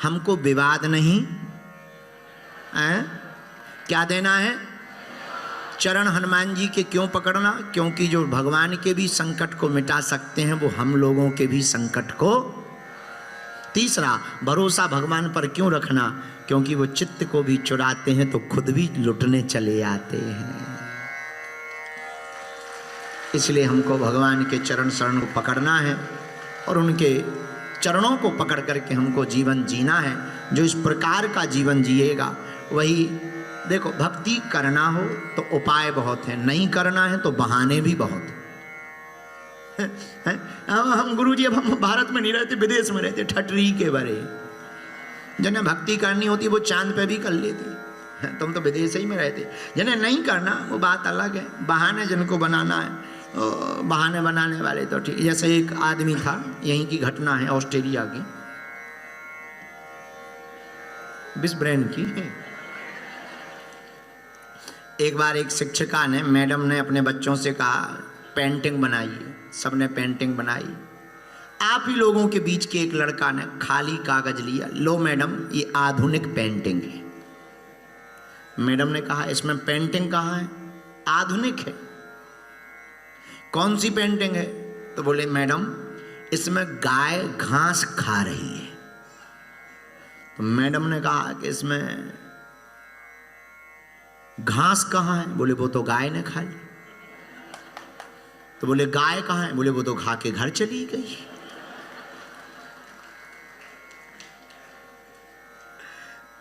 हमको विवाद नहीं है? क्या देना है? चरण हनुमान जी के क्यों पकड़ना? क्योंकि जो भगवान के भी संकट को मिटा सकते हैं वो हम लोगों के भी संकट को। तीसरा, भरोसा भगवान पर क्यों रखना? क्योंकि वो चित्त को भी चुराते हैं तो खुद भी लुटने चले आते हैं। इसलिए हमको भगवान के चरण शरण को पकड़ना है और उनके चरणों को पकड़ करके हमको जीवन जीना है। जो इस प्रकार का जीवन जिएगा वही, देखो, भक्ति करना हो तो उपाय बहुत हैं, नहीं करना है तो बहाने भी बहुत हैं। हम गुरुजी अब हम भारत में नहीं रहते, विदेश में रहते, ठटरी के बरे। जिन्हें भक्ति करनी होती है वो चांद पे भी कर लेते, तुम तो विदेश ही में रहते। जिन्हें नहीं करना वो बात अलग है, बहाने जिनको बनाना है बहाने बनाने वाले तो ठीक। जैसे एक आदमी था, यहीं की घटना है, ऑस्ट्रेलिया की, ब्रिस्बेन की। एक बार एक शिक्षिका ने, मैडम ने अपने बच्चों से कहा पेंटिंग बनाइए। सबने पेंटिंग बनाई। आप ही लोगों के बीच के एक लड़का ने खाली कागज लिया, लो मैडम ये आधुनिक पेंटिंग है। मैडम ने कहा इसमें पेंटिंग कहाँ है? आधुनिक है। कौन सी पेंटिंग है? तो बोले मैडम इसमें गाय घास खा रही है। तो मैडम ने कहा कि इसमें घास कहाँ है? बोले वो तो गाय ने खा ली। तो बोले गाय कहाँ है? बोले वो तो खा के घर चली गई।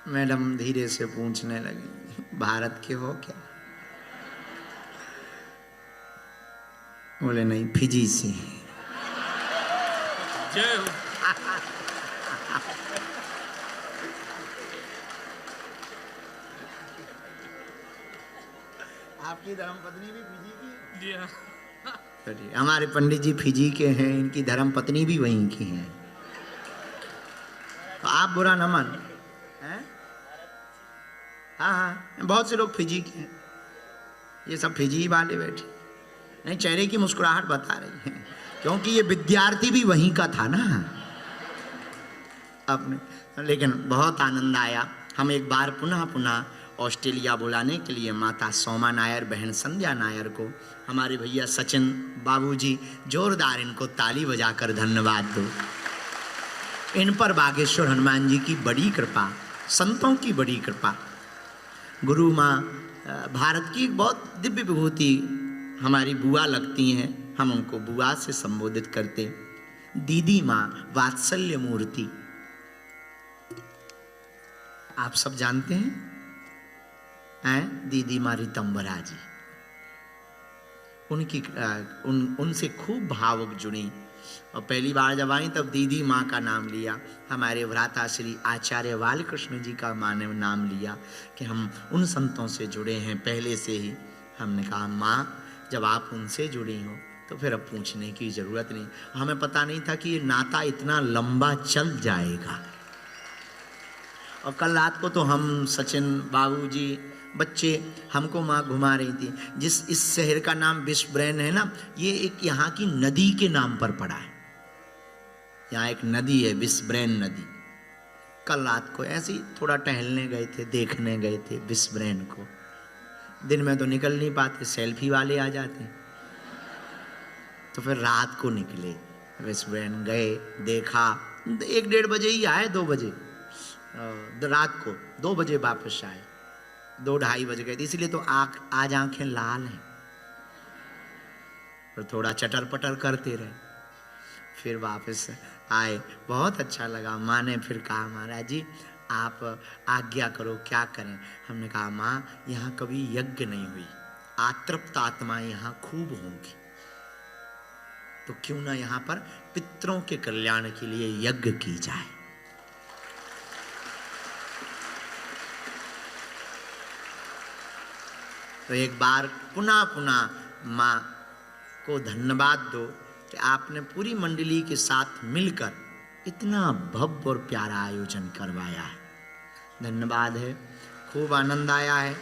मैडम धीरे से पूछने लगी भारत के हो क्या? बोले नहीं, फिजी से। जय हो। आपकी धर्मपत्नी भी फिजी की? जी हाँ। हमारे पंडित जी फिजी के हैं, इनकी धर्मपत्नी भी वहीं की हैं। तो आप बुरा न मान। हाँ हाँ, बहुत से लोग फिजी के हैं, ये सब फिजी वाले बैठे। नहीं, चेहरे की मुस्कुराहट बता रही है, क्योंकि ये विद्यार्थी भी वहीं का था ना अपने। लेकिन बहुत आनंद आया। हम एक बार पुनः ऑस्ट्रेलिया बुलाने के लिए माता सोमा नायर, बहन संध्या नायर को, हमारे भैया सचिन बाबूजी, जोरदार इनको ताली बजाकर धन्यवाद दो। इन पर बागेश्वर हनुमान जी की बड़ी कृपा, संतों की बड़ी कृपा। गुरु माँ भारत की एक बहुत दिव्य विभूति हमारी बुआ लगती हैं, हम उनको बुआ से संबोधित करते। दीदी माँ वात्सल्य मूर्ति, आप सब जानते हैं दीदी माँ रितंबरा जी। उनकी उनसे खूब भावुक जुड़ी और पहली बार जब आई तब दीदी माँ का नाम लिया। हमारे भ्राता श्री आचार्य बालकृष्ण जी का माँ ने नाम लिया कि हम उन संतों से जुड़े हैं पहले से ही। हमने कहा माँ जब आप उनसे जुड़ी हो तो फिर अब पूछने की ज़रूरत नहीं। हमें पता नहीं था कि ये नाता इतना लंबा चल जाएगा। और कल रात को तो हम सचिन बाबूजी बच्चे हमको माँ घुमा रही थी। इस शहर का नाम ब्रिस्बेन है ना, ये एक यहाँ की नदी के नाम पर पड़ा है। यहाँ एक नदी है ब्रिस्बेन नदी। कल रात को ऐसे ही थोड़ा टहलने गए थे, देखने गए थे ब्रिस्बेन को। दिन में तो निकल नहीं पाते, सेल्फी वाले आ जाते, तो फिर रात को निकले, ब्रिस्बेन गए, देखा। 1-1:30 बजे ही आए, 2 बजे रात को 2 बजे वापस आए। 2-2:30 बज गए थे, इसलिए तो आज आंखें लाल हैं। और थोड़ा चटर पटर करते रहे, फिर वापस आए। बहुत अच्छा लगा। माँ ने फिर कहा महाराज जी आप आज्ञा करो, क्या करें? हमने कहा माँ यहाँ कभी यज्ञ नहीं हुई, आतृप्त आत्माएं यहाँ खूब होंगी, तो क्यों ना यहाँ पर पितरों के कल्याण के लिए यज्ञ की जाए। तो एक बार पुनः माँ को धन्यवाद दो कि आपने पूरी मंडली के साथ मिलकर इतना भव्य और प्यारा आयोजन करवाया है। धन्यवाद है, खूब आनंद आया है।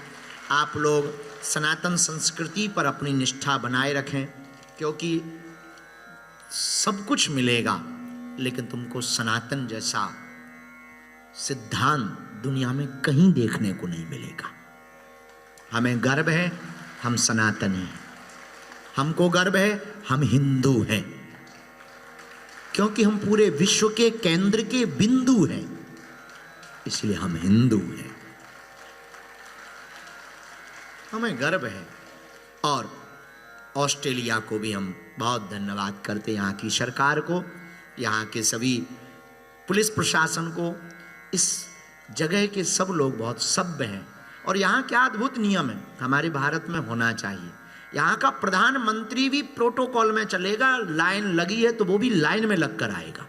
आप लोग सनातन संस्कृति पर अपनी निष्ठा बनाए रखें, क्योंकि सब कुछ मिलेगा लेकिन तुमको सनातन जैसा सिद्धांत दुनिया में कहीं देखने को नहीं मिलेगा। हमें गर्व है हम सनातनी हैं, हमको गर्व है हम हिंदू हैं, क्योंकि हम पूरे विश्व के केंद्र के बिंदु हैं, इसलिए हम हिंदू हैं। हमें गर्व है। और ऑस्ट्रेलिया को भी हम बहुत धन्यवाद करते हैं, यहाँ की सरकार को, यहाँ के सभी पुलिस प्रशासन को। इस जगह के सब लोग बहुत सभ्य हैं और यहाँ क्या अद्भुत नियम है, हमारे भारत में होना चाहिए। यहाँ का प्रधानमंत्री भी प्रोटोकॉल में चलेगा, लाइन लगी है तो वो भी लाइन में लगकर आएगा।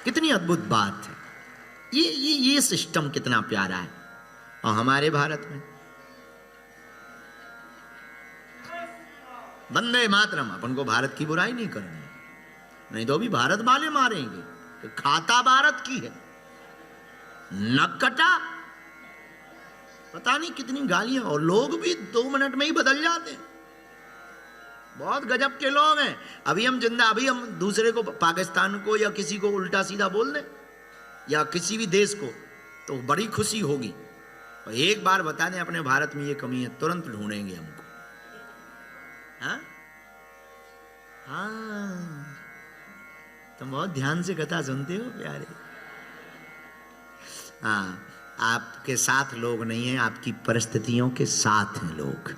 कितनी अद्भुत बात है ये सिस्टम कितना प्यारा है। और हमारे भारत में वंदे मातरम, अपन को भारत की बुराई नहीं करनी, नहीं तो अभी भारत वाले मारेंगे। तो खाता भारत की है, नक कटा, पता नहीं कितनी गालियां, और लोग भी 2 मिनट में ही बदल जाते हैं। बहुत गजब के लोग हैं। अभी हम दूसरे को, पाकिस्तान को या किसी को उल्टा सीधा बोल दें या किसी भी देश को, तो बड़ी खुशी होगी। और एक बार बता दें अपने भारत में ये कमी है, तुरंत ढूंढेंगे हमको। हाँ हाँ, तुम बहुत ध्यान से कथा सुनते हो प्यारे। हाँ, आपके साथ लोग नहीं हैं, आपकी परिस्थितियों के साथ हैं लोग।